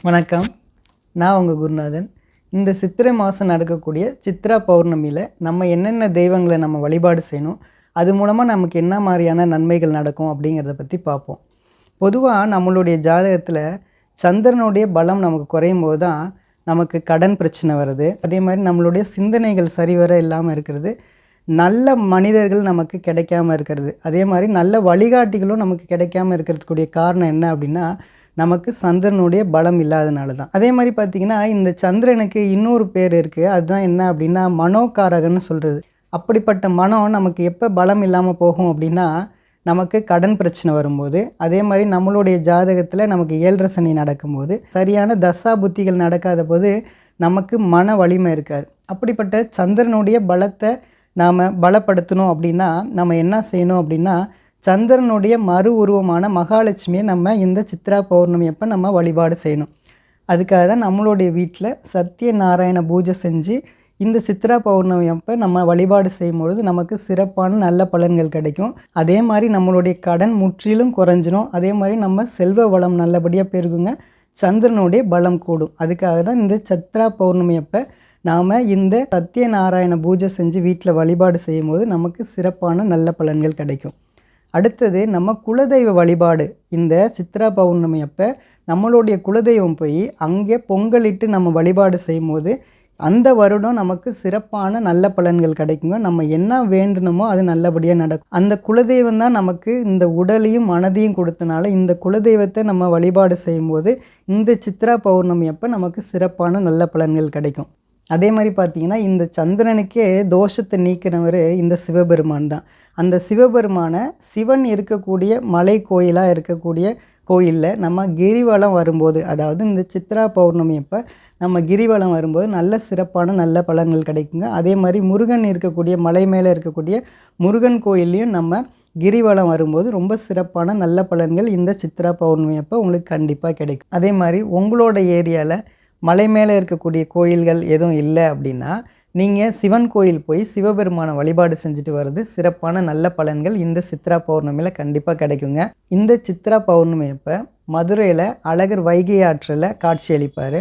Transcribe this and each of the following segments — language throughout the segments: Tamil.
வணக்கம். நான் உங்கள் குருநாதன். இந்த சித்திரை மாதம் நடக்கக்கூடிய சித்ரா பௌர்ணமியில் நம்ம என்னென்ன தெய்வங்களை நம்ம வழிபாடு செய்யணும், அது மூலமாக நமக்கு என்ன மாதிரியான நன்மைகள் நடக்கும் அப்படிங்கிறத பற்றி பார்ப்போம். பொதுவாக நம்மளுடைய ஜாதகத்தில் சந்திரனுடைய பலம் நமக்கு குறையும் போது தான் நமக்கு கடன் பிரச்சனை வருது. அதே மாதிரி நம்மளுடைய சிந்தனைகள் சரிவர இல்லாமல் இருக்கிறது, நல்ல மனிதர்கள் நமக்கு கிடைக்காம இருக்கிறது, அதே மாதிரி நல்ல வழிகாட்டிகளும் நமக்கு கிடைக்காம இருக்கிறதுக்குரிய காரணம் என்ன அப்படின்னா நமக்கு சந்திரனுடைய பலம் இல்லாதனால தான். அதே மாதிரி பார்த்திங்கன்னா இந்த சந்திரனுக்கு இன்னொரு பேர் இருக்குது. அதுதான் என்ன அப்படின்னா மனோகாரகன்னு சொல்கிறது. அப்படிப்பட்ட மனம் நமக்கு எப்போ பலம் இல்லாமல் போகும் அப்படின்னா நமக்கு கடன் பிரச்சனை வரும்போது, அதே மாதிரி நம்மளுடைய ஜாதகத்தில் நமக்கு 7.5 சனி நடக்கும்போது, சரியான தசா புத்திகள் நடக்காத போது நமக்கு மன வலிமை இருக்காது. அப்படிப்பட்ட சந்திரனுடைய பலத்தை நாம் பலப்படுத்தணும் அப்படின்னா நம்ம என்ன செய்யணும் அப்படின்னா சந்திரனுடைய மறு உருவமான மகாலட்சுமியை நம்ம இந்த சித்ரா பௌர்ணமி அப்போ நம்ம வழிபாடு செய்யணும். அதுக்காக தான் நம்மளுடைய வீட்டில் சத்யநாராயண பூஜை செஞ்சு இந்த சித்ரா பௌர்ணமி அப்போ நம்ம வழிபாடு செய்யும்பொழுது நமக்கு சிறப்பான நல்ல பலன்கள் கிடைக்கும். அதே மாதிரி நம்மளுடைய கடன் முற்றிலும் குறைஞ்சிடும். அதே மாதிரி நம்ம செல்வ வளம் நல்லபடியாக பெருகுங்க, சந்திரனுடைய பலம் கூடும். அதுக்காக தான் இந்த சித்ரா பௌர்ணமி அப்போ நாம் இந்த சத்யநாராயண பூஜை செஞ்சு வீட்டில் வழிபாடு செய்யும் போது நமக்கு சிறப்பான நல்ல பலன்கள் கிடைக்கும். அடுத்தது நம்ம குலதெய்வ வழிபாடு. இந்த சித்ரா பௌர்ணமி அப்போ நம்மளுடைய குலதெய்வம் போய் அங்கே பொங்கலிட்டு நம்ம வழிபாடு செய்யும் போது அந்த வருடம் நமக்கு சிறப்பான நல்ல பலன்கள் கிடைக்குங்க. நம்ம என்ன வேண்டணுமோ அது நல்லபடியாக நடக்கும். அந்த குலதெய்வம் தான் நமக்கு இந்த உடலையும் மனதையும் கொடுத்தனால இந்த குலதெய்வத்தை நம்ம வழிபாடு செய்யும்போது இந்த சித்ரா பௌர்ணமி அப்போ நமக்கு சிறப்பான நல்ல பலன்கள் கிடைக்கும். அதே மாதிரி பார்த்திங்கன்னா இந்த சந்திரனுக்கே தோஷத்தை நீக்கிறவர் இந்த சிவபெருமான் தான். அந்த சிவபெருமானை சிவன் இருக்கக்கூடிய மலை கோயிலாக இருக்கக்கூடிய கோயிலில் நம்ம கிரிவலம் வரும்போது, அதாவது இந்த சித்ரா பௌர்ணமி அப்போ நம்ம கிரிவலம் வரும்போது நல்ல சிறப்பான நல்ல பலன்கள் கிடைக்குங்க. அதே மாதிரி முருகன் இருக்கக்கூடிய மலை மேலே இருக்கக்கூடிய முருகன் கோயில்லையும் நம்ம கிரிவலம் வரும்போது ரொம்ப சிறப்பான நல்ல பலன்கள் இந்த சித்ரா பௌர்ணமி அப்போ உங்களுக்கு கண்டிப்பாக கிடைக்கும். அதே மாதிரி உங்களோட ஏரியாவில் மலை மேலே இருக்கக்கூடிய கோயில்கள் எதுவும் இல்லை அப்படின்னா நீங்கள் சிவன் கோயில் போய் சிவபெருமானை வழிபாடு செஞ்சுட்டு வர்றது சிறப்பான நல்ல பலன்கள் இந்த சித்ரா பௌர்ணமியில் கண்டிப்பாக கிடைக்குங்க. இந்த சித்ரா பௌர்ணமி அப்போ மதுரையில் அழகர் வைகை ஆற்றில் காட்சியளிப்பார்.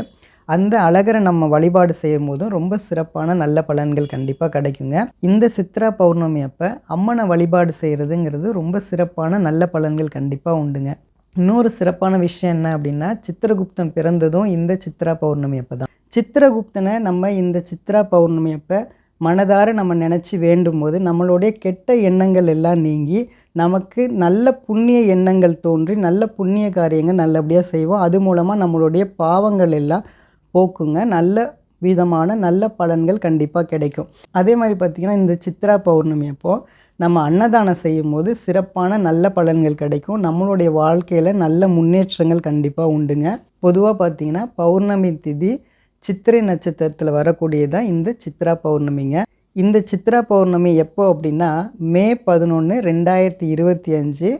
அந்த அழகரை நம்ம வழிபாடு செய்யும் போதும் ரொம்ப சிறப்பான நல்ல பலன்கள் கண்டிப்பாக கிடைக்குங்க. இந்த சித்ரா பௌர்ணமி அப்போ அம்மனை வழிபாடு செய்கிறதுங்கிறது ரொம்ப சிறப்பான நல்ல பலன்கள் கண்டிப்பாக உண்டுங்க. இன்னொரு சிறப்பான விஷயம் என்ன அப்படின்னா சித்திரகுப்தன் பிறந்ததும் இந்த சித்ரா பௌர்ணமி அப்போ தான். சித்திரகுப்தனை நம்ம இந்த சித்ரா பௌர்ணமி அப்போ மனதார நம்ம நினச்சி வேண்டும் போது நம்மளுடைய கெட்ட எண்ணங்கள் எல்லாம் நீங்கி நமக்கு நல்ல புண்ணிய எண்ணங்கள் தோன்றி நல்ல புண்ணிய காரியங்கள் நல்லபடியாக செய்வோம். அது மூலமாக நம்மளுடைய பாவங்கள் எல்லாம் போக்குங்க. நல்ல விதமான நல்ல பலன்கள் கண்டிப்பாக கிடைக்கும். அதே மாதிரி பார்த்திங்கன்னா இந்த சித்ரா பௌர்ணமி அப்போது நம்ம அன்னதானம் செய்யும் போது சிறப்பான நல்ல பலன்கள் கிடைக்கும். நம்மளுடைய வாழ்க்கையில் நல்ல முன்னேற்றங்கள் கண்டிப்பாக உண்டுங்க. பொதுவாக பார்த்திங்கன்னா பௌர்ணமி திதி சித்திரை நட்சத்திரத்தில் வரக்கூடியதான் இந்த சித்ரா பௌர்ணமிங்க. இந்த சித்ரா பௌர்ணமி எப்போ அப்படின்னா மே 11, 2025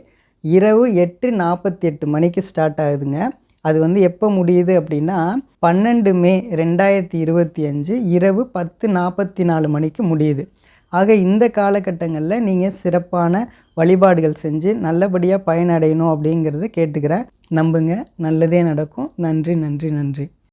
இரவு 8:48 மணிக்கு ஸ்டார்ட் ஆகுதுங்க. அது எப்போ முடியுது அப்படின்னா 12 மே 2025 இரவு 10:44 மணிக்கு முடியுது. ஆக இந்த காலகட்டங்களில் நீங்கள் சிறப்பான வழிபாடுகள் செஞ்சு நல்லபடியாக பயனடையணும் அப்படிங்கிறத கேட்டுக்கிறேன். நம்புங்க, நல்லதே நடக்கும். நன்றி நன்றி நன்றி.